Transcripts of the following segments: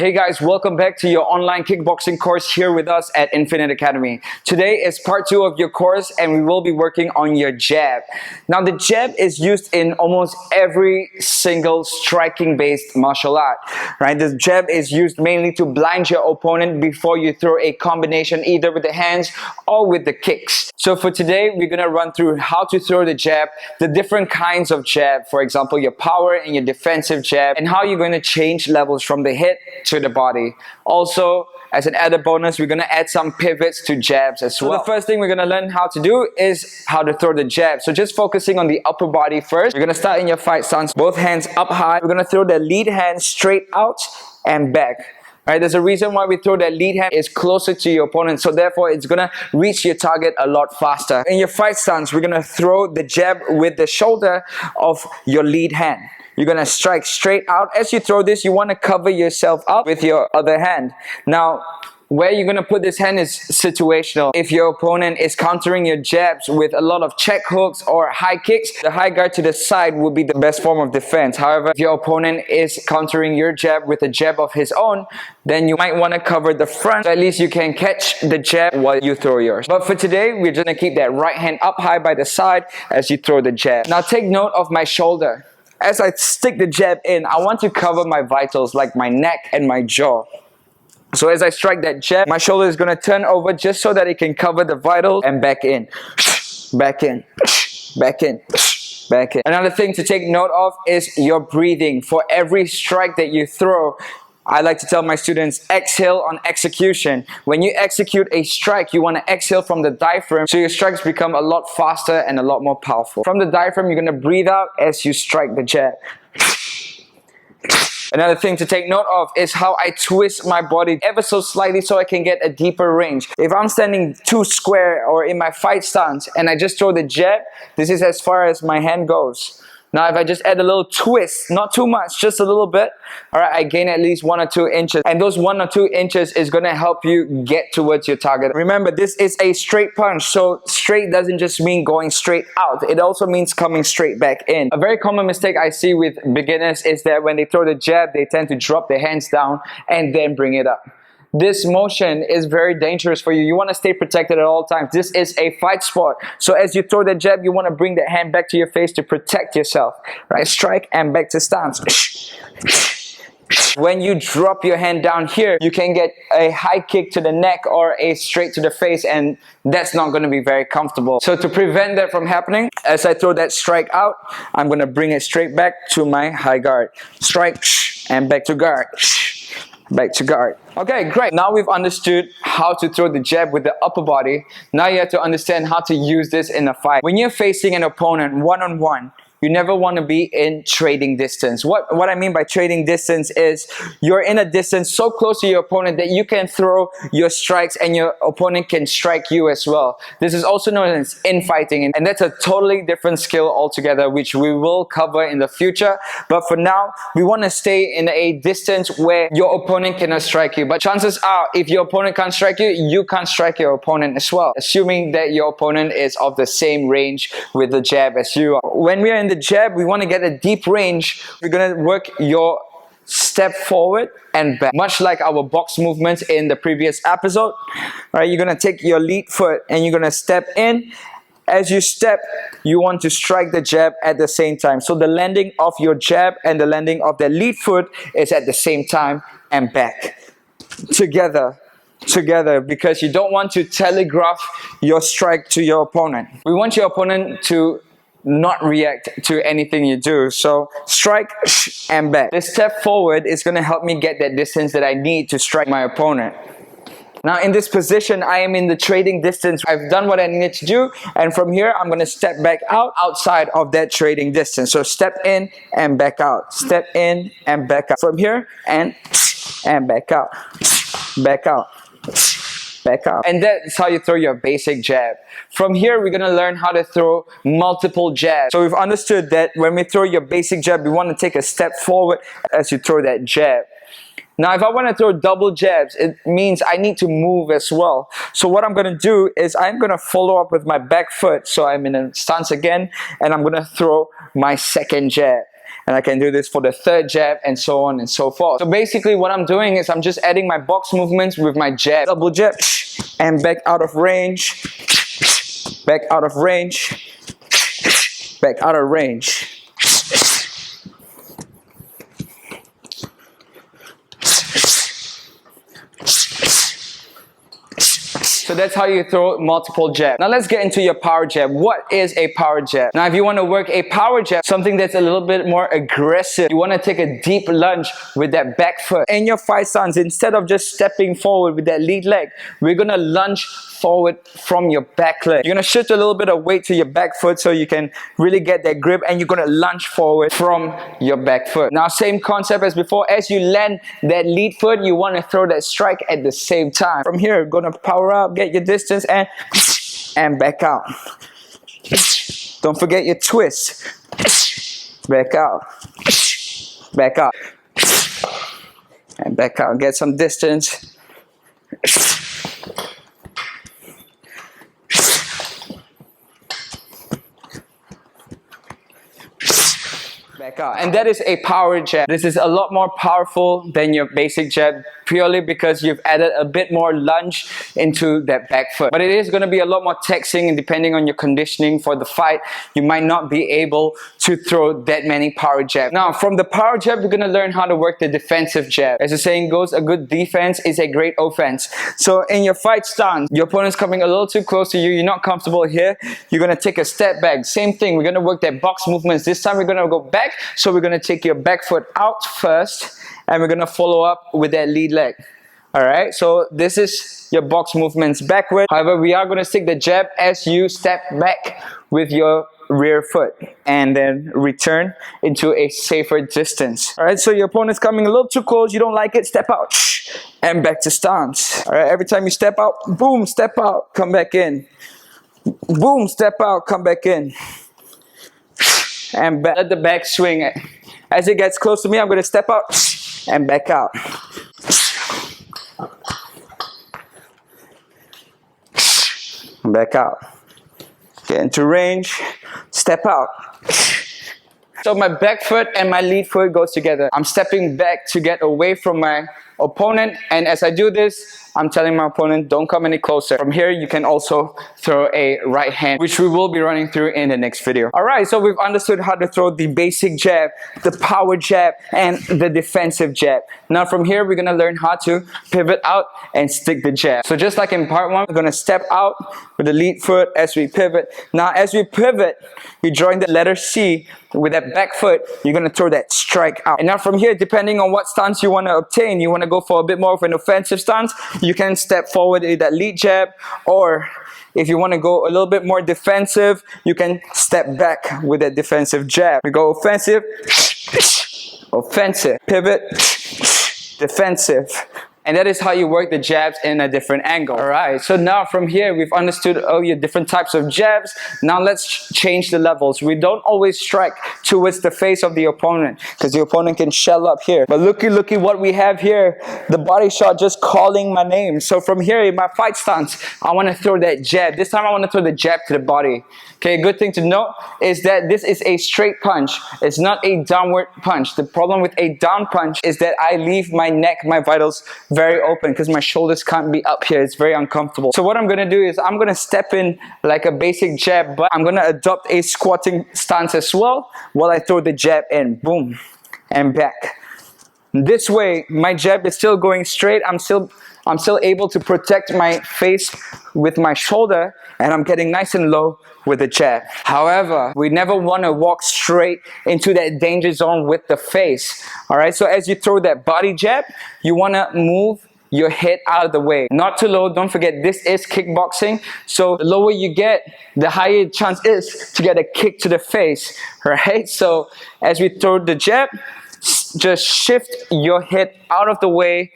Hey guys, welcome back to your online kickboxing course here with us at Infinite Academy. Today is part 2 of your course and we will be working on your jab. Now the jab is used in almost every single striking based martial art, right? The jab is used mainly to blind your opponent before you throw a combination either with the hands or with the kicks. So for today, we're gonna run through how to throw the jab, the different kinds of jab, for example, your power and your defensive jab, and how you're going to change levels from the hit to the body. Also, as an added bonus, we're going to add some pivots to jabs as well. So the first thing we're going to learn how to do is how to throw the jab. So just focusing on the upper body first. You're going to start in your fight stance, both hands up high. We're going to throw the lead hand straight out and back. Right, there's a reason why we throw that lead hand is closer to your opponent, so therefore it's gonna reach your target a lot faster. In your fight stance, we're gonna throw the jab with the shoulder of your lead hand. You're gonna strike straight out. As you throw this, you wanna cover yourself up with your other hand. Now, where you're going to put this hand is situational. If your opponent is countering your jabs with a lot of check hooks or high kicks, the high guard to the side will be the best form of defense. However, if your opponent is countering your jab with a jab of his own, then you might want to cover the front, so at least you can catch the jab while you throw yours. But for today, we're just going to keep that right hand up high by the side as you throw the jab. Now take note of my shoulder. As I stick the jab in, I want to cover my vitals like my neck and my jaw. So as I strike that jab, my shoulder is going to turn over just so that it can cover the vitals and back in, back in, back in, back in. Another thing to take note of is your breathing. For every strike that you throw, I like to tell my students, exhale on execution. When you execute a strike, you want to exhale from the diaphragm so your strikes become a lot faster and a lot more powerful. From the diaphragm, you're going to breathe out as you strike the jab. Another thing to take note of is how I twist my body ever so slightly so I can get a deeper range. If I'm standing too square or in my fight stance and I just throw the jab, this is as far as my hand goes. Now if I just add a little twist, not too much, just a little bit, alright, I gain at least 1 or 2 inches. And those 1 or 2 inches is going to help you get towards your target. Remember, this is a straight punch, so straight doesn't just mean going straight out. It also means coming straight back in. A very common mistake I see with beginners is that when they throw the jab, they tend to drop their hands down and then bring it up. This motion is very dangerous for you. You want to stay protected at all times. This is a fight sport. So as you throw the jab, you want to bring that hand back to your face to protect yourself. Right? Strike and back to stance. When you drop your hand down here, you can get a high kick to the neck or a straight to the face, and that's not going to be very comfortable. So to prevent that from happening, as I throw that strike out, I'm going to bring it straight back to my high guard. Strike and back to guard. Back to guard. Okay, great. Now we've understood how to throw the jab with the upper body. Now you have to understand how to use this in a fight. When you're facing an opponent one-on-one, you never want to be in trading distance. What I mean by trading distance is you're in a distance so close to your opponent that you can throw your strikes and your opponent can strike you as well. This is also known as infighting, and that's a totally different skill altogether, which we will cover in the future. But for now, we want to stay in a distance where your opponent cannot strike you. But chances are, if your opponent can't strike you, you can't strike your opponent as well, assuming that your opponent is of the same range with the jab as you are. When we are in the jab, we want to get a deep range. We're going to work your step forward and back, much like our box movements in the previous episode. All right, you're going to take your lead foot and you're going to step in. As you step, you want to strike the jab at the same time. So the landing of your jab and the landing of the lead foot is at the same time, and back together, because you don't want to telegraph your strike to your opponent. We want your opponent to not react to anything you do. So strike and back. This step forward is going to help me get that distance that I need to strike my opponent. Now in this position, I am in the trading distance. I've done what I needed to do, and from here I'm going to step back out outside of that trading distance. So step in and back out, step in and back out. From here and back out, back out, back out. And that's how you throw your basic jab. From here, we're going to learn how to throw multiple jabs. So we've understood that when we throw your basic jab, you want to take a step forward as you throw that jab. Now, if I want to throw double jabs, it means I need to move as well. So what I'm going to do is I'm going to follow up with my back foot. So I'm in a stance again, and I'm going to throw my second jab. and I can do this for the third jab, and so on and so forth. So basically what I'm doing is I'm just adding my box movements with my jab. Double jab, and back out of range, back out of range, back out of range. So that's how you throw multiple jabs. Now let's get into your power jab. What is a power jab? Now if you want to work a power jab, something that's a little bit more aggressive, you want to take a deep lunge with that back foot. In your fight stance, instead of just stepping forward with that lead leg, we're going to lunge forward from your back leg. You're going to shift a little bit of weight to your back foot so you can really get that grip, and you're going to lunge forward from your back foot. Now same concept as before. As you land that lead foot, you want to throw that strike at the same time. From here, going to power up, get your distance, and back out. Don't forget your twist. Back out, back out, and back out. Get some distance. Back out. And that is a power jab. This is a lot more powerful than your basic jab, purely because you've added a bit more lunge into that back foot. But it is going to be a lot more taxing, and depending on your conditioning for the fight, you might not be able to throw that many power jabs. Now from the power jab, we're going to learn how to work the defensive jab. As the saying goes, a good defense is a great offense. So in your fight stance, your opponent's coming a little too close to you, you're not comfortable here, you're going to take a step back. Same thing, we're going to work that box movements. This time we're going to go back. So we're going to take your back foot out first, and we're going to follow up with that lead leg. Alright, so this is your box movements backward. However, we are going to stick the jab as you step back with your rear foot, and then return into a safer distance. Alright, so your opponent's coming a little too close, you don't like it, step out, and back to stance. Alright, every time you step out, boom, step out, come back in. Boom, step out, come back in. And back. Let the back swing. As it gets close to me, I'm going to step out and back out. Back out. Get into range. Step out. So my back foot and my lead foot goes together. I'm stepping back to get away from my opponent, and as I do this, I'm telling my opponent, don't come any closer. From here, you can also throw a right hand, which we will be running through in the next video. Alright, so we've understood how to throw the basic jab, the power jab, and the defensive jab. Now from here, we're going to learn how to pivot out and stick the jab. So just like in part one, we're going to step out with the lead foot as we pivot. Now as we pivot, we join the letter C with that back foot, you're going to throw that strike out. And now from here, depending on what stance you want to obtain, you want to go for a bit more of an offensive stance, you can step forward with that lead jab, or if you want to go a little bit more defensive, you can step back with that defensive jab. We go offensive, offensive, pivot, defensive. And that is how you work the jabs in a different angle. Alright, so now from here, we've understood all your different types of jabs. Now let's change the levels. We don't always strike towards the face of the opponent, because the opponent can shell up here. But looky what we have here. The body shot just calling my name. So from here, in my fight stance, I want to throw that jab. This time I want to throw the jab to the body. Okay, a good thing to note is that this is a straight punch. It's not a downward punch. The problem with a down punch is that I leave my neck, my vitals very open, because my shoulders can't be up here. It's very uncomfortable. So what I'm going to do is I'm going to step in like a basic jab, but I'm going to adopt a squatting stance as well while I throw the jab in. Boom. And back. This way, my jab is still going straight. I'm still able to protect my face with my shoulder, and I'm getting nice and low with the jab. However, we never want to walk straight into that danger zone with the face. Alright, so as you throw that body jab, you want to move your head out of the way. Not too low. Don't forget, this is kickboxing. So the lower you get, the higher chance is to get a kick to the face. Right? So as we throw the jab, just shift your head out of the way,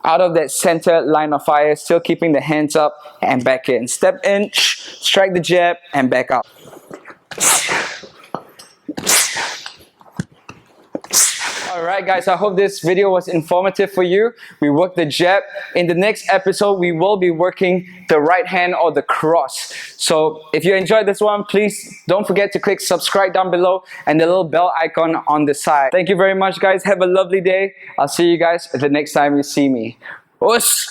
out of that center line of fire, still keeping the hands up and back in. Step in, strike the jab, and back out. Alright guys, I hope this video was informative for you. We worked the jab. In the next episode, we will be working the right hand or the cross. So if you enjoyed this one, please don't forget to click subscribe down below and the little bell icon on the side. Thank you very much guys. Have a lovely day. I'll see you guys the next time you see me. Oos!